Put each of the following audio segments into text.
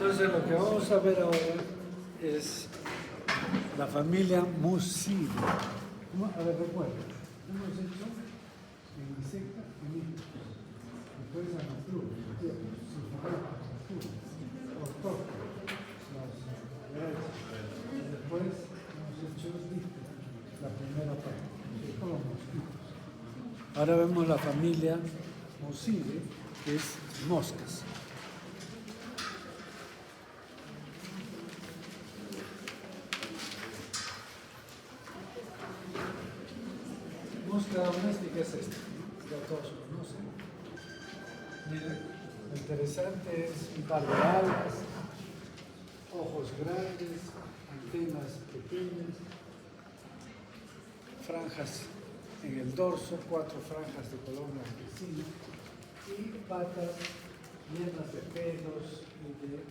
Entonces lo que vamos a ver ahora es la familia Mucidae. A ver, recuerda, hemos hecho en insecta y micro. Después a las flores, autóctonos, y después hemos hecho la primera parte, con los mosquitos. Ahora vemos la familia Mucidae, que es moscas. Mosca doméstica es esta, ya todos lo conocen. Miren, lo interesante es un par de alas, ojos grandes, antenas pequeñas, franjas en el dorso, 4 franjas de color blanquecino y patas llenas de pelos y de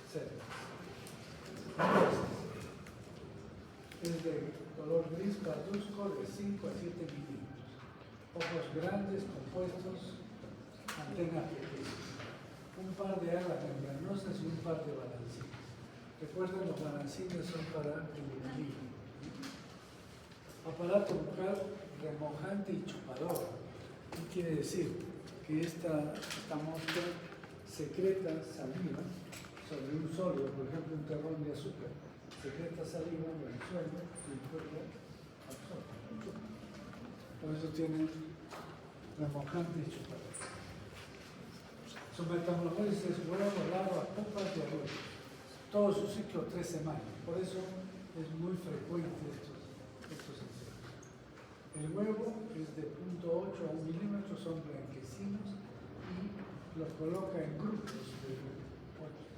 cerdas. Es de color gris parduzco de 5 a 7 milímetros. Ojos grandes, compuestos, antenas pequeñas. Un par de alas membranosas y un par de balancines. Recuerden, los balancines son para el equilibrio. Aparato bucal remojante y chupador. ¿Qué quiere decir? Que esta mosca secreta saliva sobre un sólido, por ejemplo un terrón de azúcar. Secreta saliva en el suelo y el cuerpo absorbe. Por eso tienen remojante y chupador. Su metamorfosis es huevo, larva, pupas y arroyo. Todo su ciclo 3 semanas. Por eso es muy frecuente estos insectos. El huevo es de 0.8 a 1 milímetro, son blanquecinos y los coloca en grupos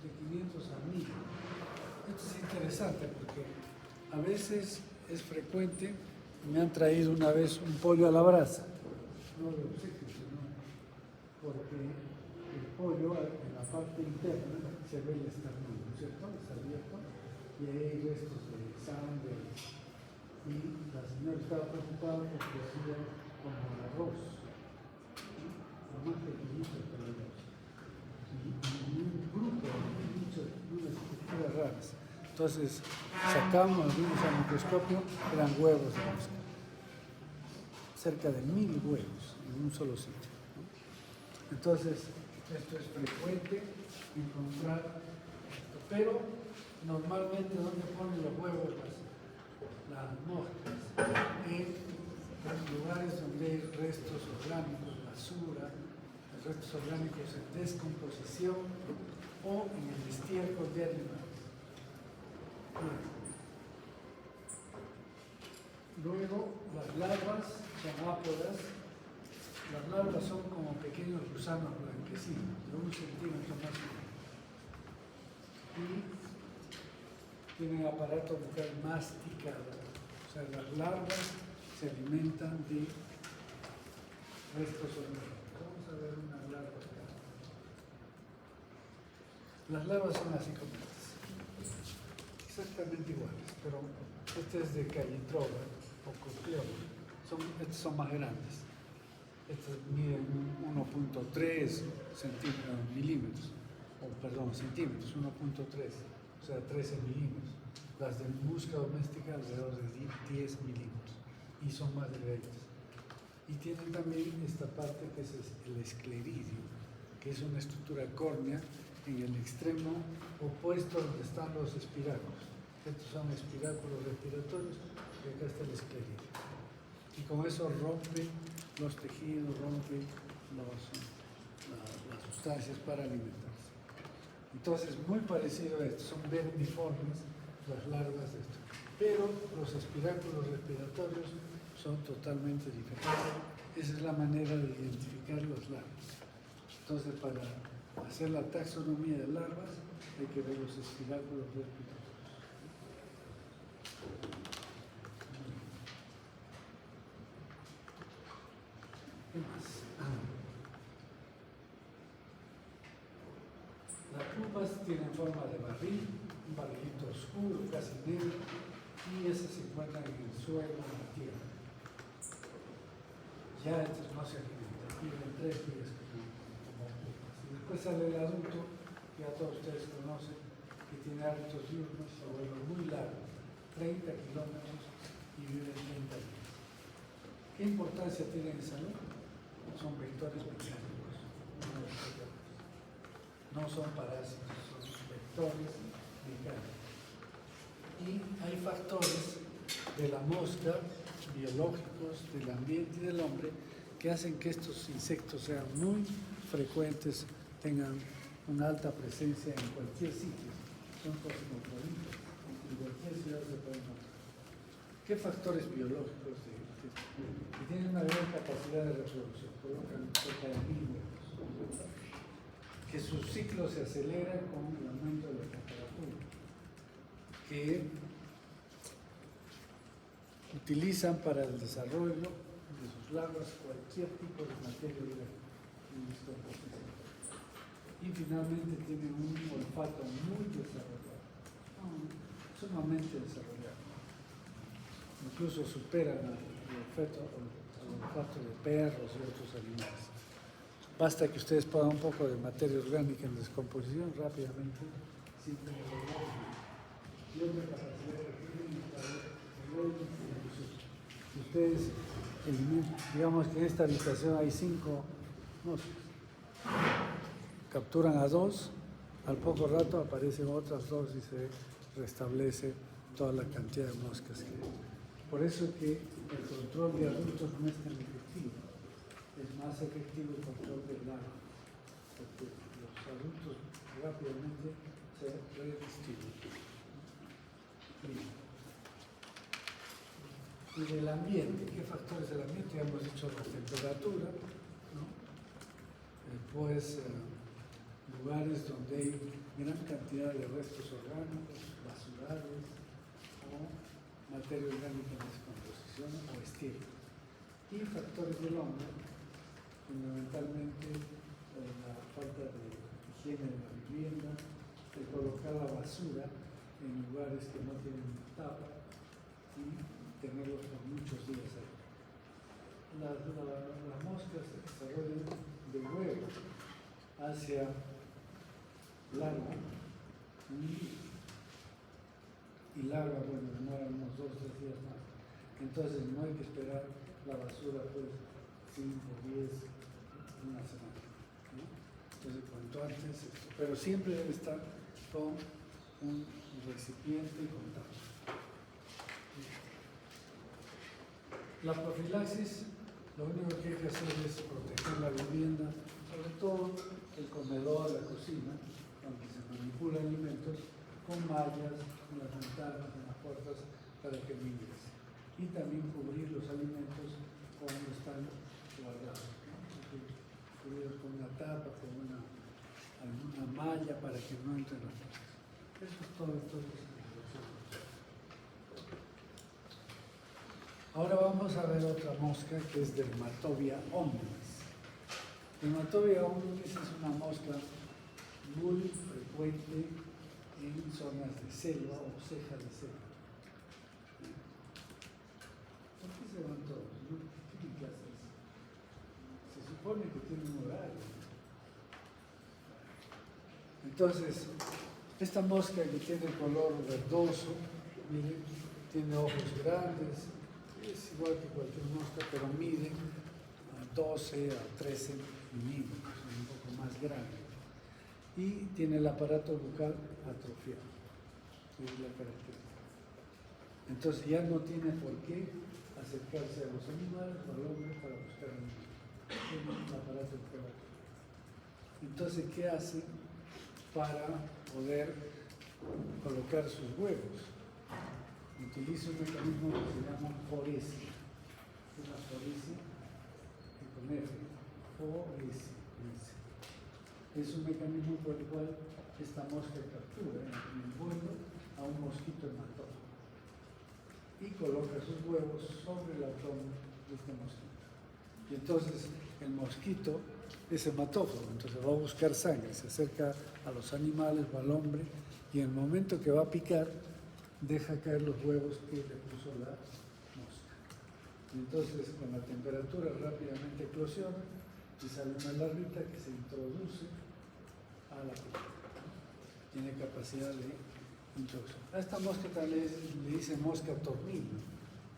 de 500 a 1000. Esto es interesante porque a veces es frecuente, me han traído una vez un pollo a la brasa, no de obsequio, sino porque el pollo en la parte interna se ve el esternón, ¿no es cierto? Está abierto y hay restos de sangre y la señora estaba preocupada porque hacía como el arroz, lo más pequeñito que el arroz, y un grupo de muchas estructuras raras. Entonces sacamos, vimos al microscopio, eran huevos de mosca. Cerca de 1000 huevos en un solo sitio, ¿no? Entonces, esto es frecuente encontrar esto, pero normalmente ¿dónde ponen los huevos las moscas? En los lugares donde hay restos orgánicos, basura, restos orgánicos en descomposición o en el estiércol de animales. Luego, las larvas son ápodas. Las larvas son como pequeños gusanos blanquecinos, de 1 centímetro más o menos. Y tienen aparato bucal masticado. O sea, las larvas se alimentan de restos orgánicos. Vamos a ver una larva acá. Las larvas son así como estas. Exactamente iguales, pero este es de Callitroba o Cocleoma. Estos son más grandes. Estos miden 1.3 milímetros, centímetros, 1.3, o sea, 13 milímetros. Las de musca doméstica alrededor de 10 milímetros y son más delgaditas. Y tienen también esta parte que es el escleridio, que es una estructura córnea en el extremo opuesto donde están los espiráculos. Estos son espiráculos respiratorios y acá está el escleridio. Y con eso rompe los tejidos, rompe las sustancias para alimentarse. Entonces, muy parecido a esto, son vermiformes las larvas de esto. Pero los espiráculos respiratorios son totalmente diferentes. Esa es la manera de identificar las larvas. Entonces, para hacer la taxonomía de larvas, hay que ver los espiráculos respiratorios. ¿Qué más? Las pupas tienen forma de barril, un barrilito oscuro, casi negro, y esas se encuentran en el suelo, en la tierra. Ya estos no se alimentan, viven 3 días como pupas. Y después sale el adulto ya todos ustedes conocen, que tiene hábitos diurnos, se vuelve muy largo, 30 kilómetros y vive 30 días. ¿Qué importancia tienen en salud? Son vectores mecánicos, no son parásitos, son vectores mecánicos. Y hay factores de la mosca, biológicos, del ambiente y del hombre, que hacen que estos insectos sean muy frecuentes, tengan una alta presencia en cualquier sitio. Son cosmopolitas, en cualquier ciudad se pueden encontrar. ¿Qué factores biológicos que tienen una gran capacidad de reproducción? Colocan cerca de 1000 huevos. Que sus ciclos se aceleran con el aumento de la temperatura. Que utilizan para el desarrollo de sus larvas cualquier tipo de materia en descomposición. Y finalmente tienen un olfato muy desarrollado, sumamente desarrollado. Incluso superan al olfato de perros y otros animales. Basta que ustedes pongan un poco de materia orgánica en descomposición rápidamente, siempre y otra capacidad que tienen si ustedes eliminan, digamos que en esta habitación hay 5 moscas, capturan a 2, al poco rato aparecen otras 2 y se restablece toda la cantidad de moscas que hay. Por eso que el control de adultos no es tan efectivo, es más efectivo el control de larvas, porque los adultos rápidamente se redistribuyen. Y del ambiente, ¿qué factores del ambiente? Ya hemos dicho la temperatura, ¿no? Después lugares donde hay gran cantidad de restos orgánicos, basurales o materia orgánica en descomposición o estilo. Y factores del hombre, fundamentalmente la falta de higiene de la vivienda, de colocar la basura en lugares que no tienen tapa y tenerlos por muchos días ahí. Las moscas se desarrollan de huevo hacia larva y larva, bueno, demoran unos 2 o 3 días más. Entonces no hay que esperar la basura pues 5, 10, una semana, ¿no? Entonces cuanto antes, pero siempre debe estar con un recipiente y contacto. La profilaxis, lo único que hay que hacer es proteger la vivienda, sobre todo el comedor, la cocina, donde se manipulan alimentos, con mallas en las ventanas, en las puertas, para que no ingrese. Y también cubrir los alimentos cuando están guardados, ¿no? Cubrirlos con una tapa, con alguna malla para que no entren las cosas. Eso es todo, entonces. Ahora vamos a ver otra mosca que es Dermatobia omnis. Dermatobia omnis es una mosca muy frecuente en zonas de selva o ceja de selva. ¿Por qué se van todos? ¿Qué clases? Se supone que tienen un horario. Entonces, esta mosca que tiene color verdoso, miren, tiene ojos grandes, es igual que cualquier mosca, pero mide a 12 a 13 milímetros, un poco más grande. Y tiene el aparato bucal atrofiado, es la característica. Entonces ya no tiene por qué acercarse a los animales o al hombre para buscar alimentos. Tiene un aparato bucal atrofiado. Entonces, ¿qué hace para poder colocar sus huevos? Utiliza un mecanismo que se llama foresia. Una foresia con F. Foresia. Es un mecanismo por el cual esta mosca captura en el vuelo a un mosquito hematófago y coloca sus huevos sobre el abdomen de este mosquito. Y entonces el mosquito es hematófago, entonces va a buscar sangre, se acerca a los animales o al hombre y en el momento que va a picar, deja caer los huevos que le puso la mosca. Y entonces con la temperatura rápidamente eclosiona y sale una larvita que se introduce a la piel. tiene capacidad de introducción. A esta mosca también le dicen mosca tornillo,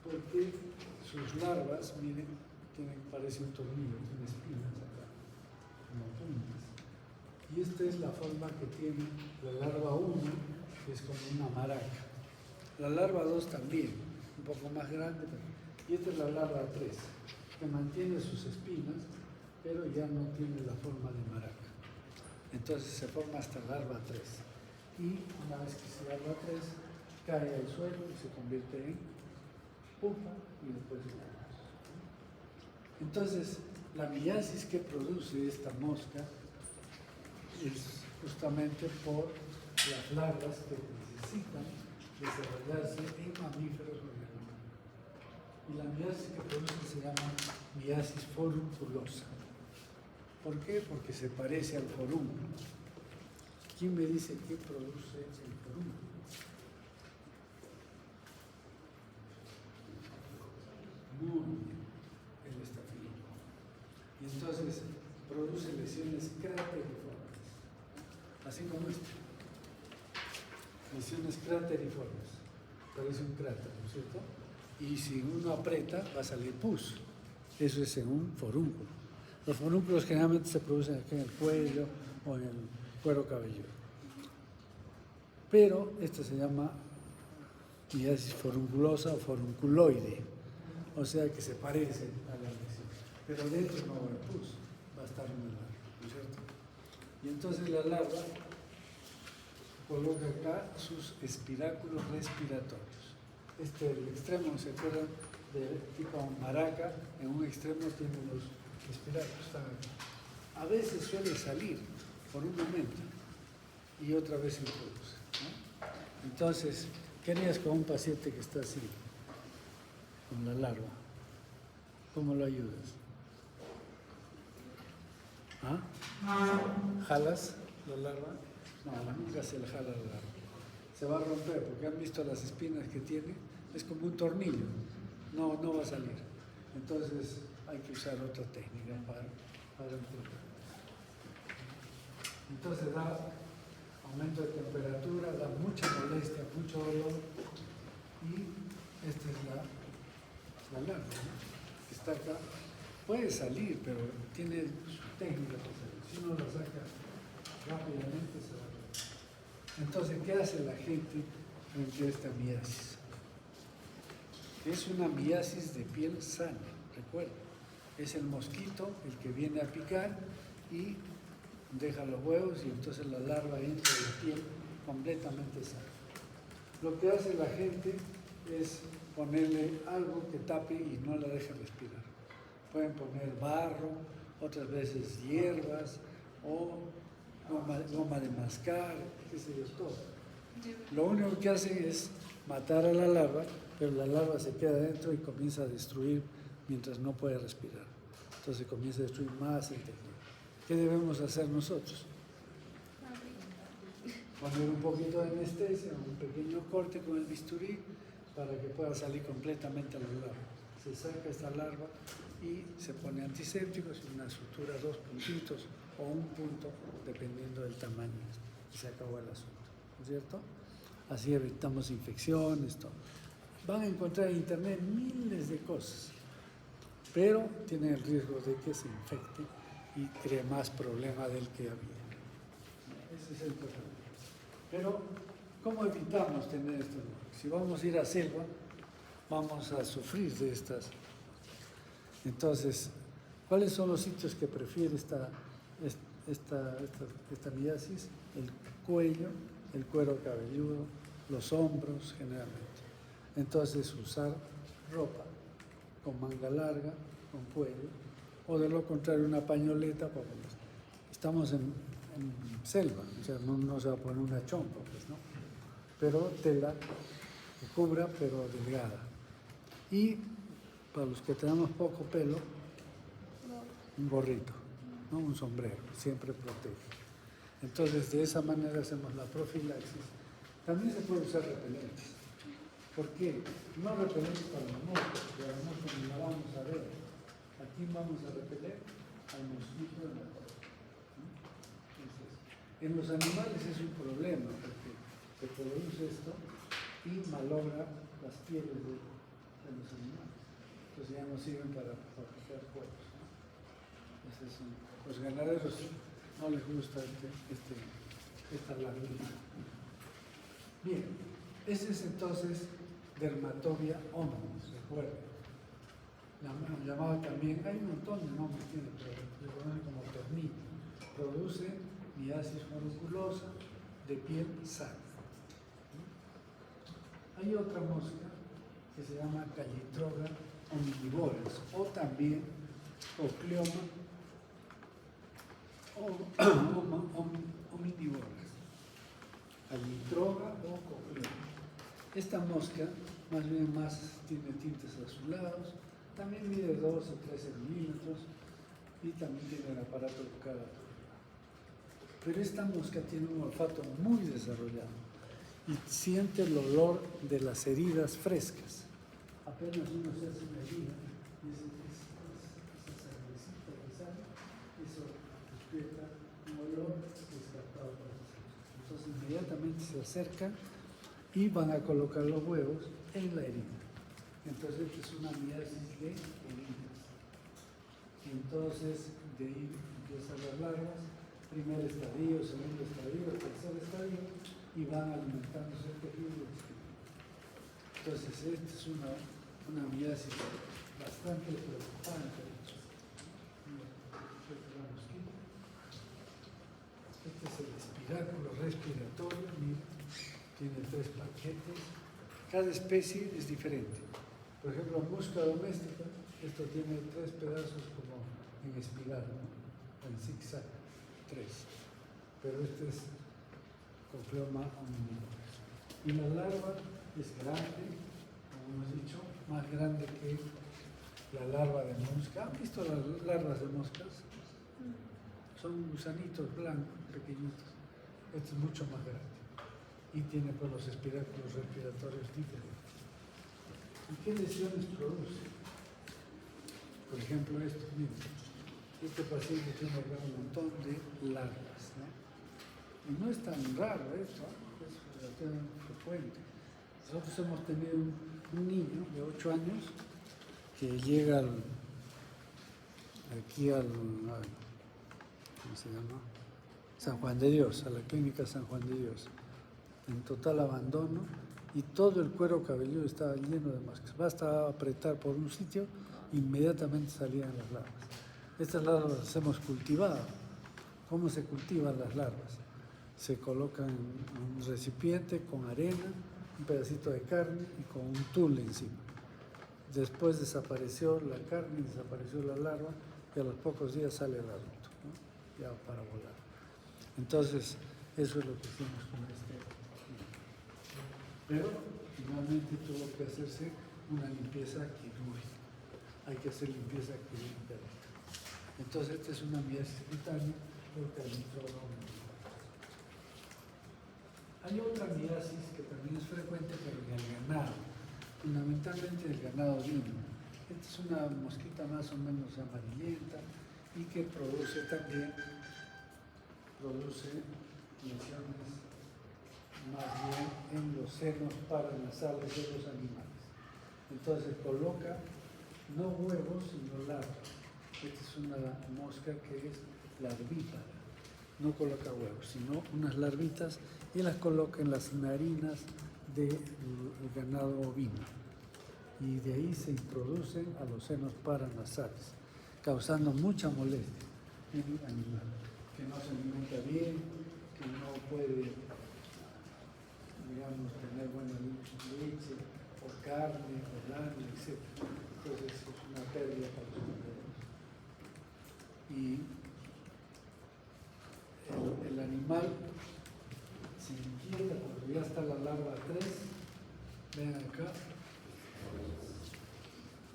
porque sus larvas, miren, parece un tornillo, tiene espinas acá, como puntas. Y esta es la forma que tiene la larva 1, que es como una maraca. La larva 2 también, un poco más grande, y esta es la larva 3, que mantiene sus espinas, pero ya no tiene la forma de maraca. Entonces se forma hasta larva 3. Y una vez que se larva 3, cae al suelo y se convierte en pupa y después en huevos. Entonces, la miasis que produce esta mosca es justamente por las larvas que necesitan desarrollarse en mamíferos o en animales. Y la miasis que produce se llama miasis forunculosa. ¿Por qué? Porque se parece al forúnculo. ¿Quién me dice qué produce el forúnculo? Muy bien, el estafilococo. Y entonces produce lesiones crateriformes, así como esta. Lesiones crateriformes, parece un cráter, ¿no es cierto? Y si uno aprieta, va a salir pus. Eso es en un forúnculo. Los forúnculos generalmente se producen aquí en el cuello o en el cuero cabelludo. Pero esta se llama miasis forunculosa o forunculoide, o sea que se parece a la lesión. Pero dentro no va a haber pus, va a estar muy largo, ¿no es cierto? Y entonces la larva coloca acá sus espiráculos respiratorios. El extremo, ¿se acuerdan? De tipo maraca, en un extremo tiene los espiráculos. A veces suele salir por un momento y otra vez se introduce, ¿no? Entonces, ¿qué harías con un paciente que está así, con la larva? ¿Cómo lo ayudas? ¿Ah? ¿Jalas la larva? No, nunca se le jala la larva. Se va a romper porque han visto las espinas que tiene, es como un tornillo, no va a salir. Entonces hay que usar otra técnica para empujar. Entonces da aumento de temperatura, da mucha molestia, mucho dolor y esta es la larva, ¿no? Que está acá. Puede salir, pero tiene su técnica para salir. Si uno la saca rápidamente se va a ver. Entonces, ¿qué hace la gente frente a esta miasis? Es una miasis de piel sana, recuerda. Es el mosquito el que viene a picar y deja los huevos y entonces la larva entra en la piel completamente sana. Lo que hace la gente es ponerle algo que tape y no la deje respirar. Pueden poner barro, otras veces hierbas o goma de mascar, qué sé yo, todo. Lo único que hacen es matar a la larva, pero la larva se queda dentro y comienza a destruir mientras no puede respirar. Entonces comienza a destruir más el tejido. ¿Qué debemos hacer nosotros? Poner un poquito de anestesia, un pequeño corte con el bisturí para que pueda salir completamente la larva. Se saca esta larva y se pone antisépticos y una sutura, 2 puntitos o un punto, dependiendo del tamaño. Y se acabó el asunto, ¿no es cierto? Así evitamos infecciones, todo. Van a encontrar en internet miles de cosas, pero tienen el riesgo de que se infecte y cree más problema del que había. Ese es el problema. Pero, ¿cómo evitamos tener esto? Si vamos a ir a selva, vamos a sufrir de estas. Entonces, ¿cuáles son los sitios que prefiere esta miasis? El cuello, el cuero cabelludo, los hombros generalmente. Entonces, usar ropa con manga larga, con cuello, o de lo contrario una pañoleta, porque estamos en selva, o sea, no se va a poner una chompa, pues, ¿no? Pero tela que cubra, pero delgada. Y para los que tenemos poco pelo, un gorrito, ¿no? Un sombrero, siempre protege. Entonces, de esa manera hacemos la profilaxis. También se puede usar repelentes. ¿Por qué? No repelentes para los moscos, porque a los moscos ni la vamos a ver. Aquí vamos a repeler al mosquito de la cola. En los animales es un problema porque se produce esto y malogra las pieles de los animales. Entonces ya no sirven para fabricar cuerpos, ¿no? Los ganaderos no les gusta esta larvita. Bien, ese es entonces Dermatobia omnis, recuerden. Llamado también, hay un montón de nombres, pero le ponen como termita. Produce miasis monoculosa de piel sana. Hay otra mosca que se llama Callitroga omnivoras o también Cocleoma omnivoras. Callitroga o Cocleoma. Esta mosca más bien tiene tintes azulados, también mide 12 o 13 milímetros y también tiene el aparato bucal aturdido. Pero esta mosca tiene un olfato muy desarrollado y siente el olor de las heridas frescas. Apenas uno se hace una herida y esa sangrecita que sale, eso despierta un olor que es captado por los ojos. Entonces inmediatamente se acerca y van a colocar los huevos en la herida. Entonces esta es una miasis de heridas. Entonces de ahí empiezan las larvas, primer estadio, segundo estadio, tercer estadio, y van alimentándose el tejido. Entonces esta es una miasis bastante preocupante. Este es el espiráculo respiratorio, mira, tiene 3 paquetes. Cada especie es diferente. Por ejemplo, mosca doméstica, esto tiene 3 pedazos como en espiral, ¿no? En zigzag, 3. Pero este es Cocleoma omnivoras. Y la larva es grande, como hemos dicho, más grande que la larva de mosca. ¿Han visto las larvas de moscas? Son gusanitos blancos, pequeñitos. Este es mucho más grande. Y tiene pues los espiráculos respiratorios diferentes. ¿Y qué lesiones produce? Por ejemplo, esto, miren, este paciente tiene acá un montón de larvas, ¿no? Y no es tan raro esto, ¿eh? Es relativamente frecuente. Nosotros hemos tenido un niño de 8 años que llega aquí al ¿cómo se llama? San Juan de Dios, a la clínica San Juan de Dios, en total abandono, y todo el cuero cabelludo estaba lleno de moscas. Basta apretar por un sitio, inmediatamente salían las larvas. Estas larvas las hemos cultivado. ¿Cómo se cultivan las larvas? Se colocan en un recipiente con arena, un pedacito de carne y con un tul encima. Después desapareció la carne, desapareció la larva y a los pocos días sale el adulto, ¿no? Ya para volar. Entonces, eso es lo que hicimos con este. Pero finalmente tuvo que hacerse una limpieza quirúrgica. Hay que hacer limpieza quirúrgica. Entonces, esta es una miasis cutánea por Callitroga omnivoras. Hay otra miasis que también es frecuente, pero en el ganado, fundamentalmente el ganado ovino. Esta es una mosquita más o menos amarillenta y que produce también lesiones más bien en los senos paranasales de los animales. Entonces coloca no huevos, sino larvas. Esta es una mosca que es larvípara. No coloca huevos, sino unas larvitas y las coloca en las narinas del ganado ovino. Y de ahí se introducen a los senos paranasales, causando mucha molestia en el animal, que no se alimenta bien, que no puede, digamos, tener buena leche, o carne, o lana, etc. Entonces es una pérdida para los ganaderos. Y el animal se inquieta cuando ya está la larva 3, vean acá,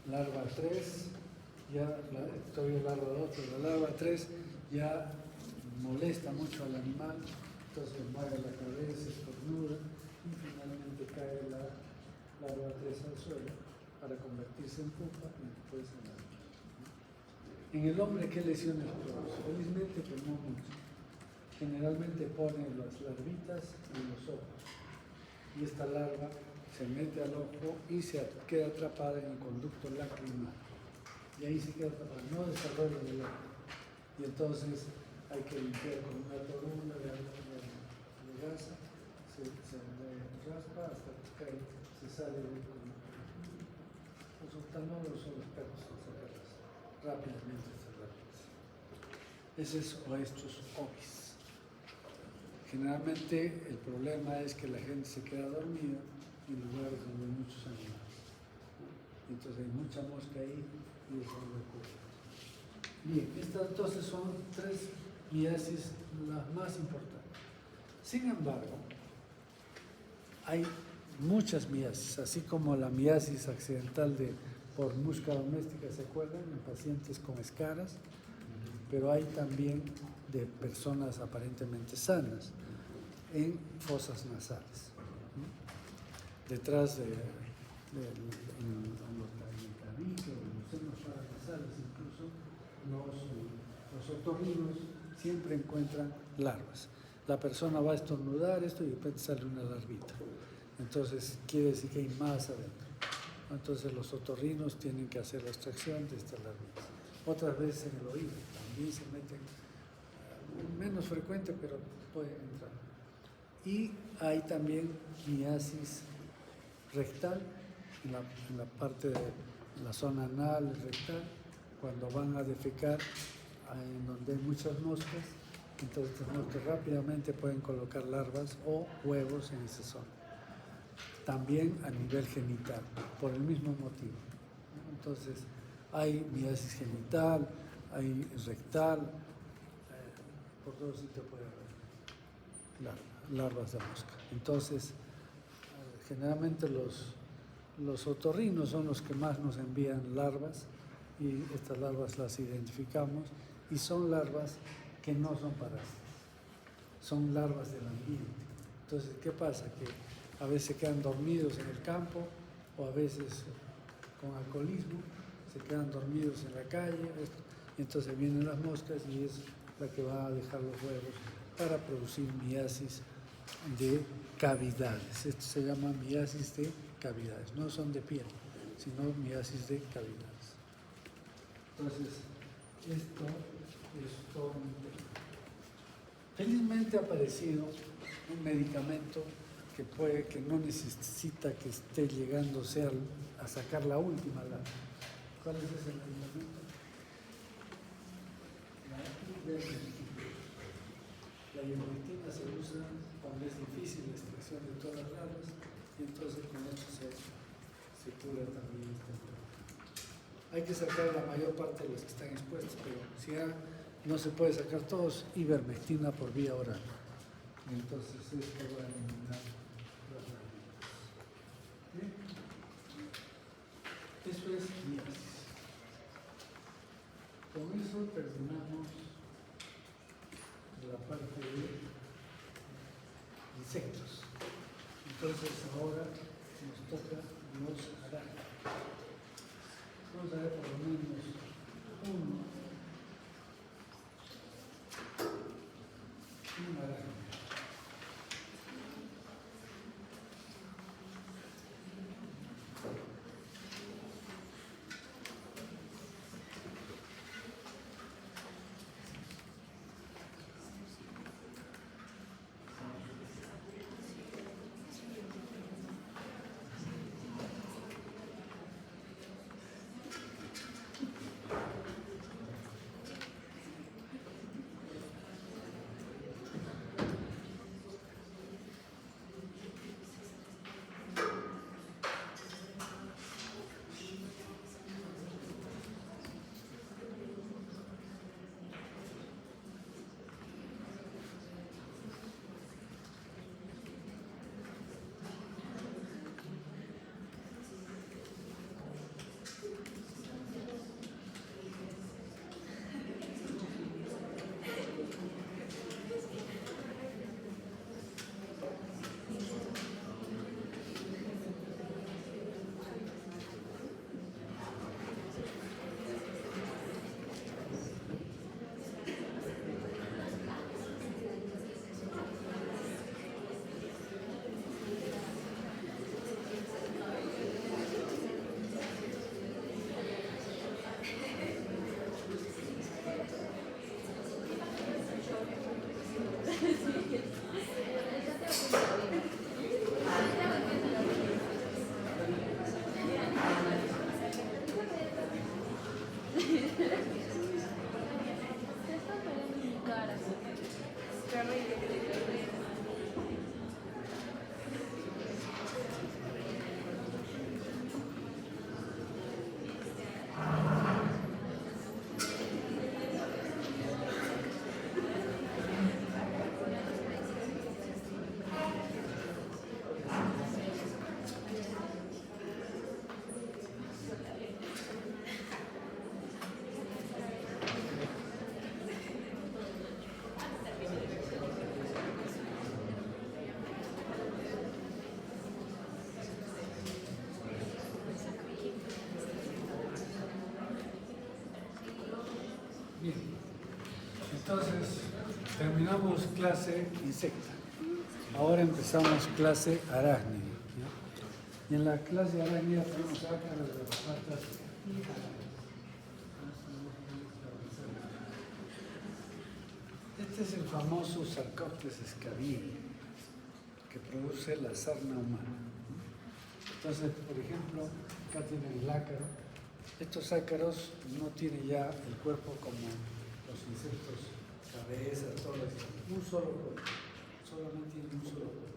larva 3, ya todavía larva 2, pero la larva 3 ya molesta mucho al animal, entonces mueve la cabeza, estornuda y finalmente cae la larva 3 al suelo para convertirse en pupa y después en adulto. En el hombre, ¿qué lesiones produce? Felizmente, pues no mucho. generalmente pone las larvitas en los ojos. Y esta larva se mete al ojo y se queda atrapada en el conducto lacrimal. Y ahí se queda atrapada, no desarrolla el ojo. Y entonces hay que limpiar con una torunda de gasa, se raspa hasta que cae, se sale del conducto. Los oftalmólogos son los perros en sacarlas rápidamente estas larvas. Ese es oestos ovis. Generalmente el problema es que la gente se queda dormida en lugares donde hay muchos animales, ¿no? Entonces hay mucha mosca ahí y eso no ocurre. Bien, estas entonces son tres miasis las más importantes. Sin embargo, hay muchas miasis, así como la miasis accidental por mosca doméstica, ¿se acuerdan? En pacientes con escaras, pero hay también de personas aparentemente sanas en fosas nasales, ¿no? Detrás en los tabiques, en los senos paranasales, incluso los otorrinos siempre encuentran larvas. La persona va a estornudar esto y de repente sale una larvita. Entonces quiere decir que hay más adentro. Entonces los otorrinos tienen que hacer la extracción de estas larvitas. Otras veces en el oído también se meten, menos frecuente, pero pueden entrar. Y hay también miasis rectal, en la parte de la zona anal, rectal, cuando van a defecar, en donde hay muchas moscas, entonces estas moscas rápidamente pueden colocar larvas o huevos en esa zona. También a nivel genital, por el mismo motivo. Entonces, hay miasis genital, hay rectal, por todo sitio puede haber larvas de mosca. Entonces, generalmente los otorrinos son los que más nos envían larvas y estas larvas las identificamos y son larvas que no son parásitas, son larvas del ambiente. Entonces, ¿qué pasa? Que a veces se quedan dormidos en el campo o a veces con alcoholismo se quedan dormidos en la calle y entonces vienen las moscas y es la que va a dejar los huevos para producir miasis de cavidades. Esto se llama miasis de cavidades, no son de piel, sino miasis de cavidades. Entonces, esto es todo un tema. Felizmente ha aparecido un medicamento que no necesita que esté llegándose a sacar la última larva. ¿Cuál es ese medicamento? La ivermectina. La ivermectina se usa cuando es difícil la extracción de todas las larvas y entonces con esto se cura también este problema. Hay que sacar la mayor parte de los que están expuestos, pero si no se puede sacar todos, ivermectina por vía oral. Y entonces esto va a eliminar las larvitas. ¿Sí? Eso es miasis. Con eso terminamos la parte de insectos. Entonces ahora nos toca los arácnidos. Vamos a ver por lo menos un arácnido. Terminamos clase insecta. Ahora empezamos clase arácnida. ¿Ya? Y en la clase arácnida tenemos ácaros de las patas. Este es el famoso Sarcoptes scabiri, que produce la sarna humana. Entonces, por ejemplo, acá tienen el ácaro. Estos ácaros no tienen ya el cuerpo como los insectos, cabeza, todo eso. Un solo cuerpo, solamente tienen un solo cuerpo.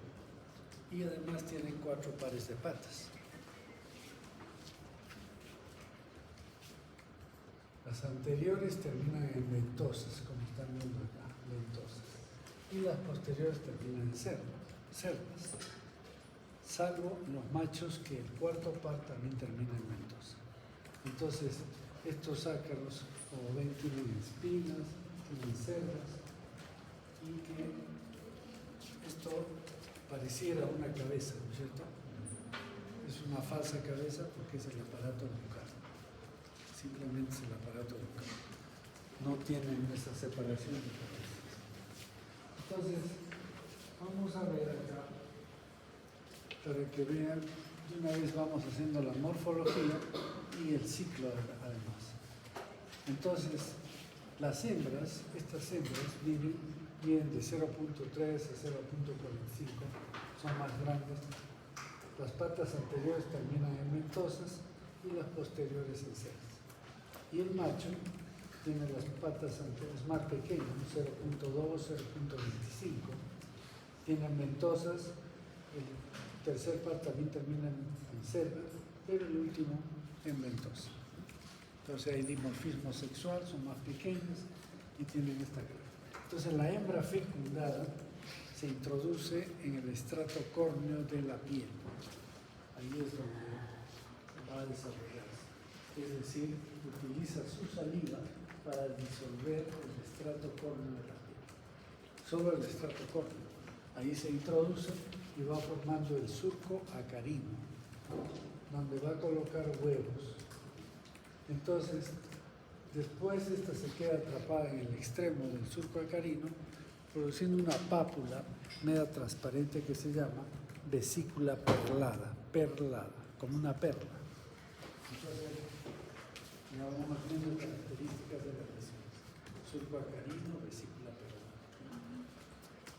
Y además tienen 4 pares de patas. Las anteriores terminan en ventosas, como están viendo acá, ventosas. Y las posteriores terminan en cerdas. Salvo los machos que el cuarto par también termina en ventosa. Entonces, estos ácaros, como ven, tienen espinas, tienen cerdas, y que esto pareciera una cabeza, ¿no es cierto? Es una falsa cabeza porque es el aparato bucal. Simplemente es el aparato bucal. No tienen esa separación de cabezas. Entonces, vamos a ver acá, para que vean, de una vez vamos haciendo la morfología y el ciclo además. Entonces, las hembras, estas hembras miden de 0.3 a 0.45, son más grandes. Las patas anteriores terminan en ventosas y las posteriores en cerdas. Y el macho tiene las patas anteriores más pequeñas, 0.2, 0.25, tienen ventosas, el tercer par también termina en cerda, pero el último en ventosa. Entonces hay dimorfismo sexual, son más pequeñas y tienen esta cara. Entonces la hembra fecundada se introduce en el estrato córneo de la piel. Ahí es donde va a desarrollarse. Es decir, utiliza su saliva para disolver el estrato córneo de la piel. Solo el estrato córneo. Ahí se introduce y va formando el surco acarino, donde va a colocar huevos. Entonces, después esta se queda atrapada en el extremo del surco acarino, produciendo una pápula media transparente que se llama vesícula perlada, como una perla. Entonces, ya vamos viendo características de la vesícula. Surco acarino, vesícula perlada.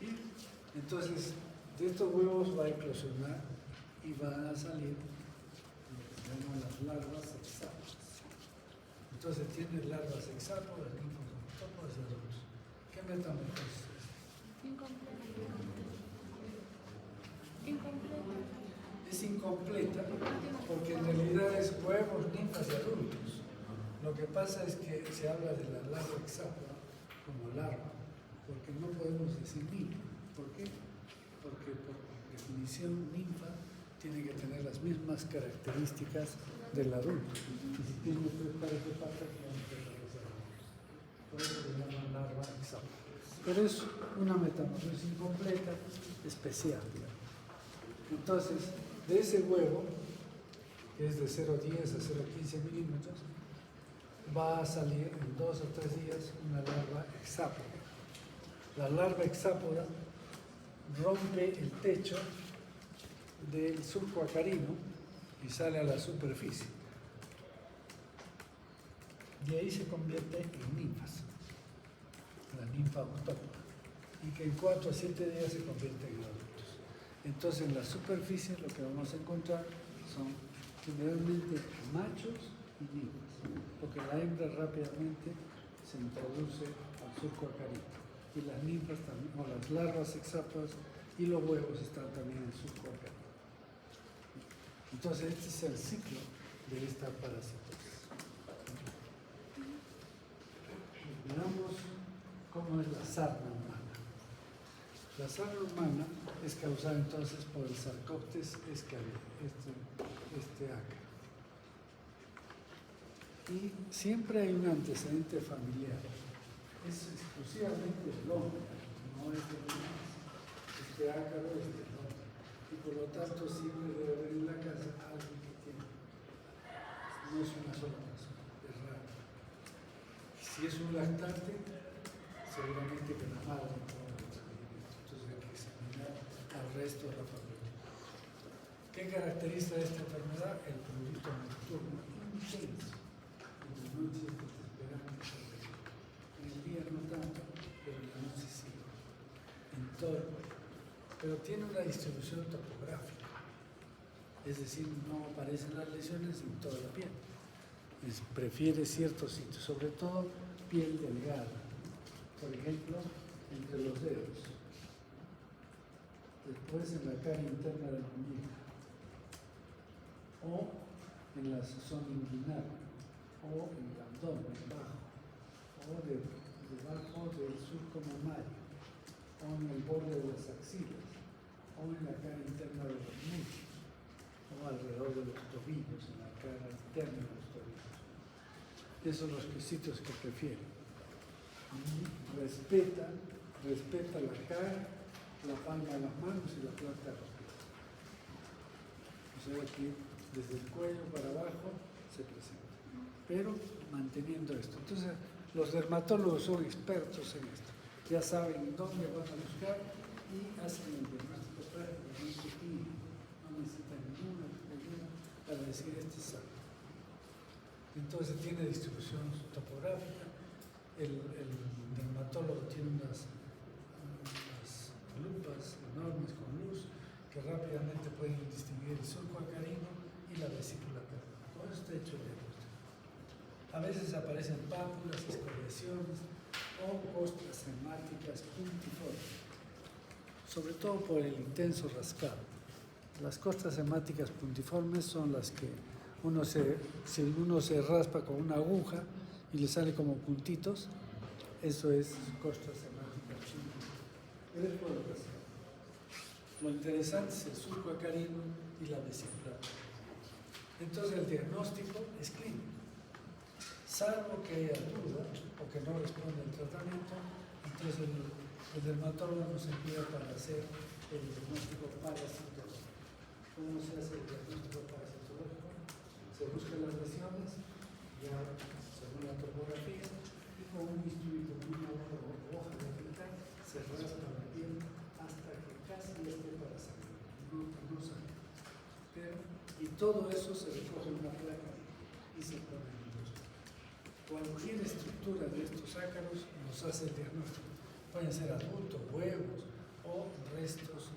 Y entonces, de estos huevos va a eclosionar y van a salir lo que se llaman las larvas hexápodas. Entonces tiene larvas hexápodas, ninfópodas y adultos. ¿Qué metamorfosis es? Incompleta. Es incompleta porque en realidad es huevos, ninfas y adultos. Lo que pasa es que se habla de la larva hexápoda como larva, porque no podemos decir ninfa. ¿Por qué? Porque por definición ninfa tiene que tener las mismas características del adulto. Y si tiene 3 pares de patas, tiene que ser adulto. Por eso se llama larva hexápoda. Pero es una metamorfosis incompleta, especial, digamos. Entonces, de ese huevo, que es de 0,10 a 0,15 milímetros, va a salir en 2 o 3 días una larva hexápoda. La larva hexápoda rompe el techo del surco acarino y sale a la superficie. Y ahí se convierte en ninfas, la ninfa autóctona, y que en 4 a 7 días se convierte en adultos. Entonces en la superficie lo que vamos a encontrar son generalmente machos y ninfas, porque la hembra rápidamente se introduce al surco acarino y las ninfas también, o las larvas hexápodas y los huevos están también en el surco acarino. Entonces este es el ciclo de esta parasitosis. Veamos cómo es la sarna humana. La sarna humana es causada entonces por el Sarcoptes scabiri, este ácaro. Y siempre hay un antecedente familiar. Es exclusivamente del hombre, no es de los demás. Este ácaro es del hombre. Y por lo tanto siempre debe haber en la casa alguien que tiene. No es una sola persona, es raro. Si es un lactante, seguramente que la madre. resto de la familia. ¿Qué caracteriza esta enfermedad? El prurito nocturno intenso. En la noche desesperante. En el día no tanto, pero en la noche sí. En todo el cuerpo. Pero tiene una distribución topográfica. Es decir, no aparecen las lesiones en toda la piel. Prefiere ciertos sitios, sobre todo piel delgada. Por ejemplo, entre los dedos. Después en la cara interna de la muñeca. O en la zona inguinal. O en el abdomen bajo. O debajo del surco mamario. O en el borde de las axilas. O en la cara interna de los muslos. O alrededor de los tobillos, en la cara interna de los tobillos. Esos son los sitios que prefieren. Respeta la cara, la palma de las manos y la planta de los pies. O sea que desde el cuello para abajo se presenta. Pero manteniendo esto. Entonces, los dermatólogos son expertos en esto. Ya saben dónde van a buscar y hacen el diagnóstico prácticamente clínico. No necesitan ninguna para decir este es sano. Entonces tiene distribución topográfica. El dermatólogo tiene unas lupas enormes con luz que rápidamente pueden distinguir el surco acarino y la vesícula perenne. Todo esto está hecho de luz. A veces aparecen pápulas, escoriaciones o costras hemáticas puntiformes, sobre todo por el intenso rascado. Las costras hemáticas puntiformes son las que si uno se raspa con una aguja y le sale como puntitos, eso es costras hemáticas puntiformes. Lo interesante es el surco acarino y la vesícula. Entonces el diagnóstico es clínico. Salvo que haya duda o que no responde al tratamiento, entonces el dermatólogo nos envía para hacer el diagnóstico parasitológico. ¿Cómo se hace el diagnóstico parasitológico? Se buscan las lesiones, ya según la topografía, y con un bisturí, con una hoja de afeitar, se raspa la piel hasta que casi esté para salir. No sale. Y todo eso se recoge en una placa y se pone en el rostro. Cualquier estructura de estos ácaros nos hace el diagnóstico. Pueden ser adultos, huevos o restos,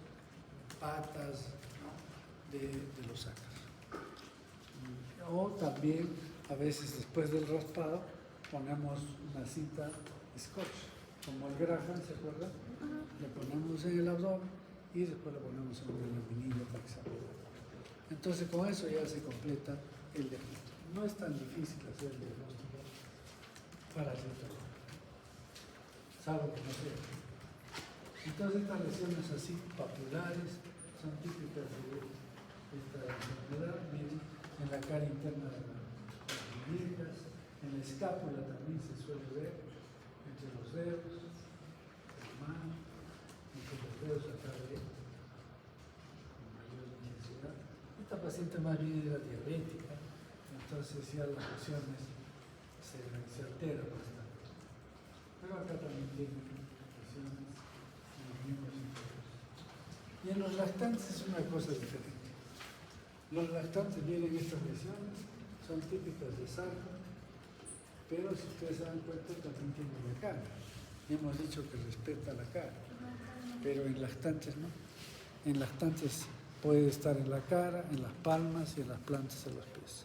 patas, ¿no?, de los ácaros. O también, a veces después del raspado, ponemos una cinta scotch, como el Graham, ¿se acuerdan? Le ponemos en el abdomen y después lo ponemos en un aluminio para que se aplique. Entonces con eso ya se completa el diagnóstico. No es tan difícil hacer el diagnóstico parasitológico, salvo que no sea. Entonces estas lesiones así papulares son típicas de esta enfermedad. Miren, en la cara interna de las muñecas, en la escápula también se suele ver, entre los dedos, la mano, entre los dedos acá de con mayor intensidad. Esta paciente más bien era diabética, entonces ya las lesiones se alteran bastante. Pero acá también tienen lesiones en los miembros inferiores. Y en los lactantes es una cosa diferente. Los lactantes vienen estas lesiones, son típicas de sarco, pero si ustedes se dan cuenta también tienen la cara. Ya hemos dicho que respeta la cara, pero en lactantes no. En lactantes puede estar en la cara, en las palmas y en las plantas de los pies.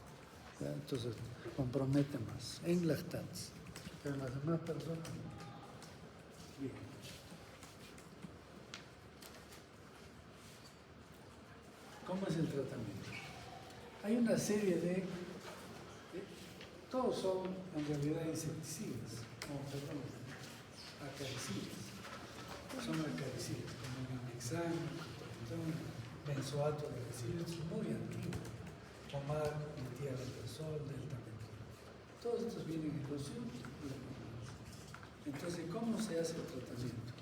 ¿Ya? Entonces compromete más en lactantes, pero en las demás personas no. Bien. ¿Cómo es el tratamiento? Hay una serie de todos son en realidad insecticidas, acaricidas. Son acaricidas, como el amexano, benzoato de residuos, es muy antiguo. Pomada con tierra del sol, deltamethol. Todos estos vienen en loción y la pomada. Entonces, ¿cómo se hace el tratamiento?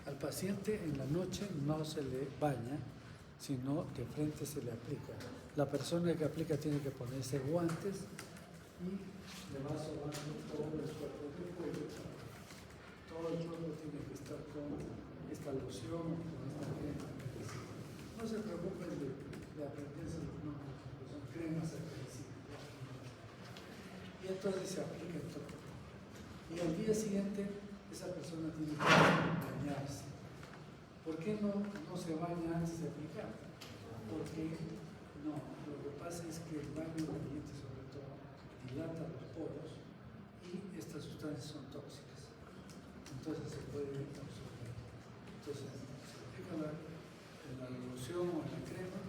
Al paciente en la noche no se le baña, sino de frente se le aplica. La persona que aplica tiene que ponerse guantes y le va sobando todo el cuerpo del cuello. Todo el cuerpo tiene que estar con esta loción, con esta crema. Entonces se aplica el todo. Y al día siguiente esa persona tiene que bañarse. ¿Por qué no se baña antes de aplicar? Porque no, lo que pasa es que el baño caliente sobre todo dilata los poros y estas sustancias son tóxicas. Entonces se puede absorber. Entonces se aplica la loción o la crema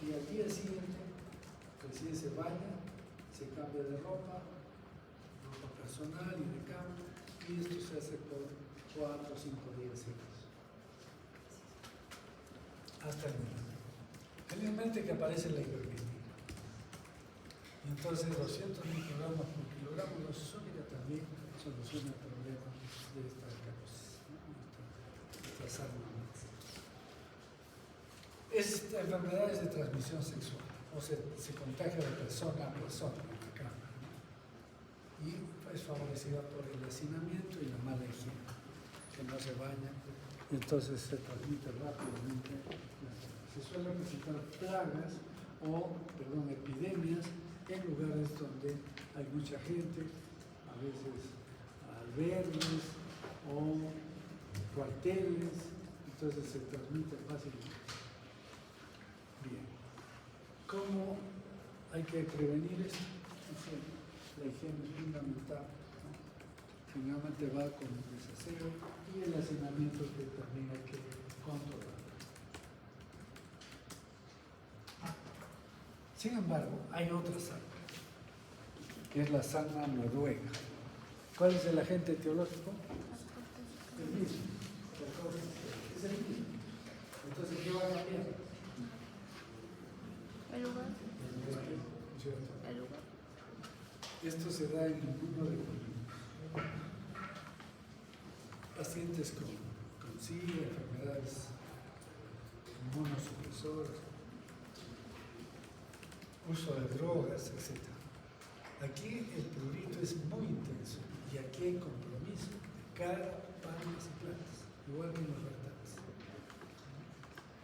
y al día siguiente recién se baña, se cambia de ropa personal y de cama, y esto se hace por 4 o 5 días seguidos. Hasta el verano. Felizmente que aparece la ivermectina. Y entonces 200 microgramos por kilogramo de dosis sólida también soluciona el problema de esta alcalosis, ¿no? Esta sarna. Enfermedades de transmisión sexual, o se contagia de persona a persona en la cama, ¿no? Y es favorecida por el hacinamiento y la mala higiene, que no se baña, entonces se transmite rápidamente. Se suelen presentar plagas epidemias en lugares donde hay mucha gente, a veces albergues o cuarteles, entonces se transmite fácilmente. Bien, ¿cómo hay que prevenir esto? La higiene es fundamental, ¿no? Finalmente va con el desaseo y el hacinamiento que también hay que controlar. Sin embargo, hay otra sarna, que es la sarna noruega. ¿Cuál es el agente etiológico? El mismo. Es el mismo. Entonces, ¿qué va a cambiar? El lugar. ¿Cierto? El lugar. Esto se da en el mundo de pacientes con SIDA, enfermedades inmunosupresoras, uso de drogas, etc. Aquí el prurito es muy intenso y aquí hay compromiso de cara, palmas y plantas, igual que en los rectales.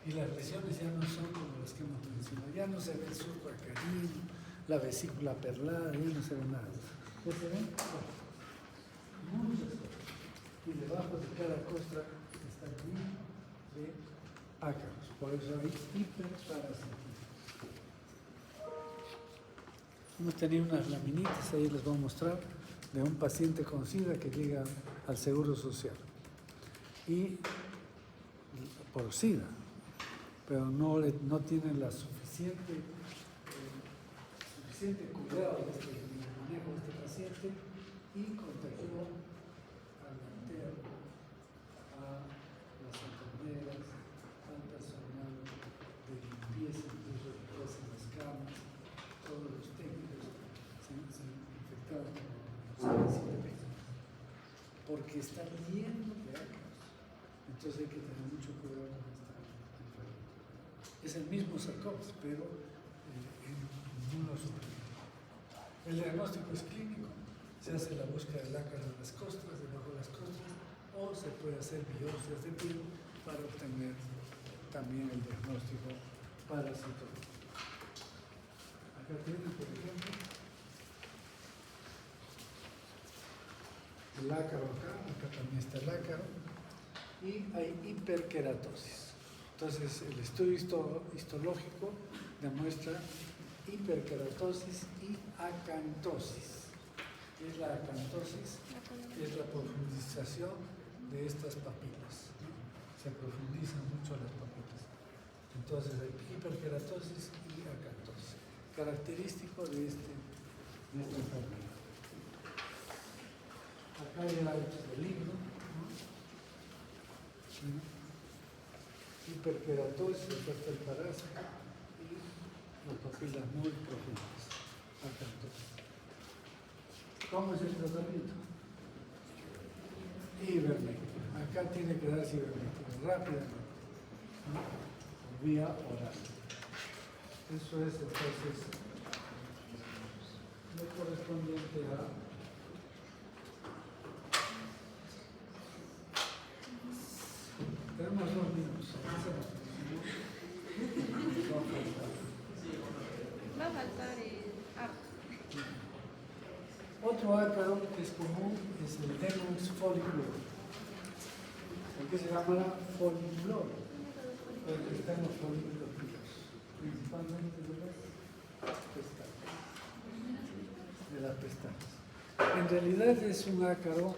Y las lesiones ya no son como las que hemos mencionado, ya no se ve el surco acarino, la vesícula perlada, ya no se ve nada. ¿Ya se ven? Muchas cosas. Y debajo de cada costra está lleno de ácaros, por eso hay hiperparasitismo. Hemos tenido unas laminitas, ahí les voy a mostrar, de un paciente con SIDA que llega al Seguro Social. Y por SIDA, pero no tienen la suficiente cuidado de el manejo de este paciente y contagió al interno, a las enfermeras, al personal de limpieza, incluso limpieza en las camas, todos los técnicos se infectaron con 7 personas, porque está lleno de ácaros. Entonces hay que tener mucho cuidado con esta enfermedad. Es el mismo sarcoma, pero en inmunosupresión. El diagnóstico es clínico, se hace la búsqueda del ácaro de las costras, debajo de las costras, o se puede hacer biopsias de piel para obtener también el diagnóstico parasitológico. Acá tienen, por ejemplo, el ácaro acá también está el ácaro, y hay hiperkeratosis. Entonces, el estudio histológico demuestra hiperkeratosis y acantosis. ¿Qué es la acantosis? Es la profundización de estas papilas, ¿no? Se profundizan mucho las papilas. Entonces hay hiperkeratosis y acantosis, característico de esta enfermedad. Acá hay hábitos de libro, ¿no? Hiperkeratosis, afecta el parásito y las papilas muy profundas. Acantosis. ¿Cómo es el tratamiento? Ivermectina. Acá tiene que darse ivermectina rápidamente, ¿no? Por vía oral. Eso es entonces lo correspondiente a tenemos 2 minutos. Va a faltar el Otro ácaro que es común es el Demodex folliculorum. ¿Por qué se llamará folliculorum? Porque están los folículos pilosos, principalmente de las pestañas. En realidad es un ácaro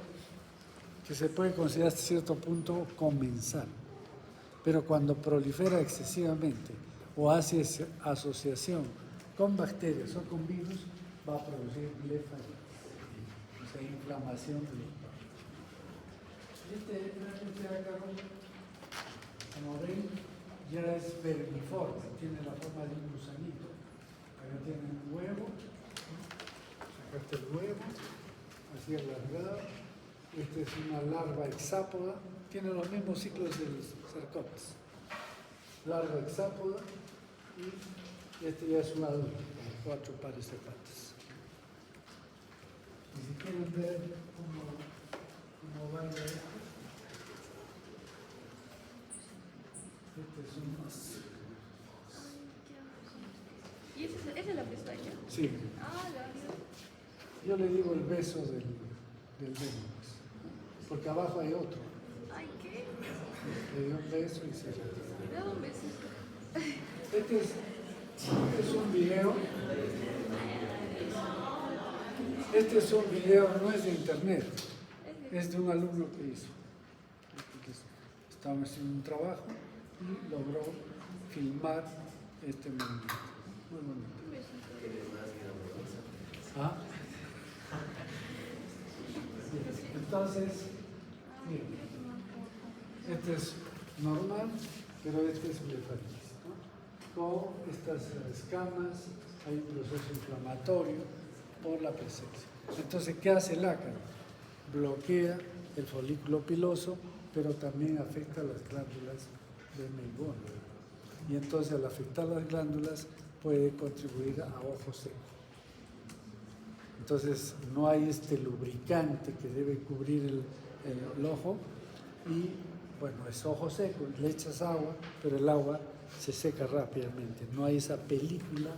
que se puede considerar hasta cierto punto comensal, pero cuando prolifera excesivamente o hace asociación con bacterias o con virus, va a producir blefarosis, o sea, inflamación del estómago. Este ácaro, como ven, ya es vermiforme, tiene la forma de un gusanito. Acá tiene un huevo, sacaste el huevo, así alargado. Esta es una larva hexápoda, tiene los mismos ciclos de los cercops. Larva hexápoda y este ya es un adulto, con 4 pares de patas. Y si quieren ver cómo baila esto, este es un más. ¿Y esa es la pestaña? Sí. Ah, la. Yo le digo el beso del Demodex, porque abajo hay otro. Ay, ¿qué? Le dio un beso y se retiró. Me da un besito. Este es un video. Este es un video, no es de internet, es de un alumno que hizo. Estaba haciendo un trabajo y logró filmar este movimiento. Muy bonito. ¿Ah? Entonces, miren, este es normal, pero este es blefaritis, ¿no? Con estas escamas hay un proceso inflamatorio por la presencia. Entonces, ¿qué hace el ácaro? Bloquea el folículo piloso, pero también afecta las glándulas de Meibomian. Y entonces, al afectar las glándulas, puede contribuir a ojo seco. Entonces, no hay este lubricante que debe cubrir el ojo y, bueno, es ojo seco, le echas agua, pero el agua se seca rápidamente. No hay esa película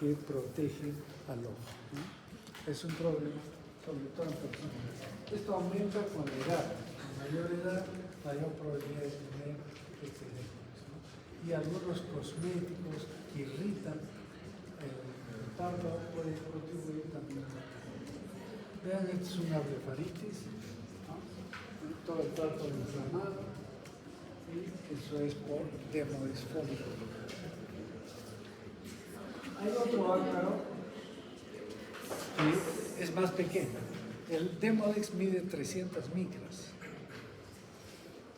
que protege al ojo, ¿no? Es un problema, sobre todo en personas. Esto aumenta con la edad. Con mayor edad, mayor probabilidad de tener excedentes, ¿no? Y algunos cosméticos que irritan el párpado pueden contribuir también. Vean, esta es una blefaritis, ¿no? Todo el párpado inflamado, y eso es por Demodex folliculorum. Hay otro ácaro que es más pequeño. El Demodex mide 300 micras,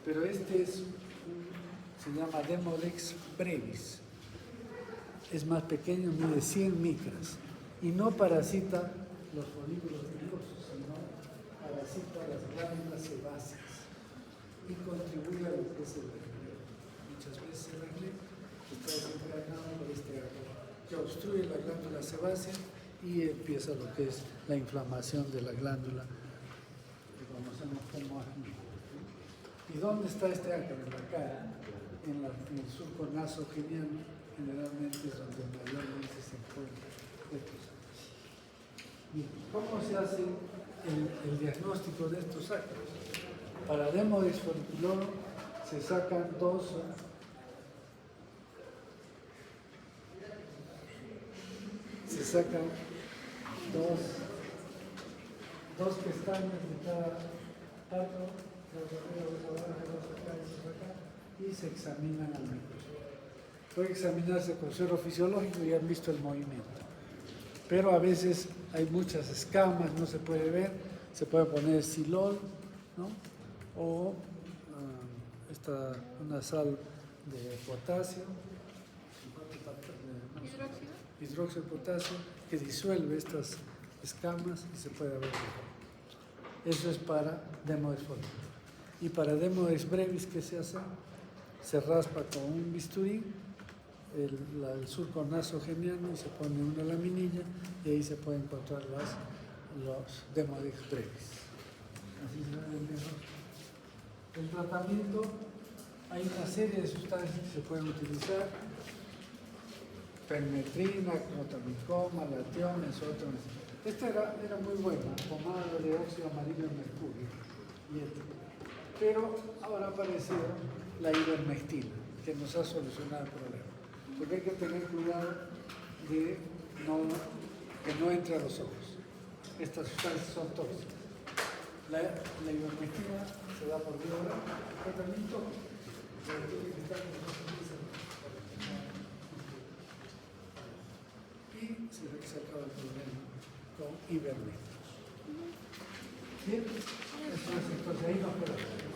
pero este se llama Demodex brevis. Es más pequeño, mide 100 micras y no parasita los folículos pilosos, sino parasita las glándulas sebáceas y contribuye a lo que es el acné. Muchas veces el acné está desencadenado por este ácaro que obstruye la glándula sebácea y empieza lo que es la inflamación de la glándula que conocemos como acné. ¿Y dónde está este ácaro? En la cara, en el surco nasogeniano, generalmente es donde mayormente se encuentra estos ácaros. ¿Cómo se hace el diagnóstico de estos ácaros? Para Demodex folliculorum se sacan dos pestañas de cada ácaro, dos arriba, dos abajo, dos acá, y se examinan al microscopio. Puede examinarse con suero fisiológico y han visto el movimiento. Pero a veces hay muchas escamas, no se puede ver, se puede poner silol, ¿no? O una sal de potasio, hidróxido de potasio, que disuelve estas escamas y se puede ver mejor. Eso es para Demodex folliculorum. Y para Demodex brevis, ¿qué se hace? Se raspa con un bisturí el surco nasogeniano y se pone una laminilla y ahí se pueden encontrar los Demodex brevis. Así se ve mejor. El tratamiento, hay una serie de sustancias que se pueden utilizar: permetrina, clotamicol, malatión, mesotrón. Esta era muy buena, pomada de óxido amarillo de mercurio, y pero ahora apareció la ivermectina, que nos ha solucionado el problema. Porque hay que tener cuidado de que no entre a los ojos. Estas sustancias son tóxicas. La ivermectina se da por vía oral, tratamiento y se acaba el problema con ivermectina. Bien, eso es, entonces ahí nos quedamos.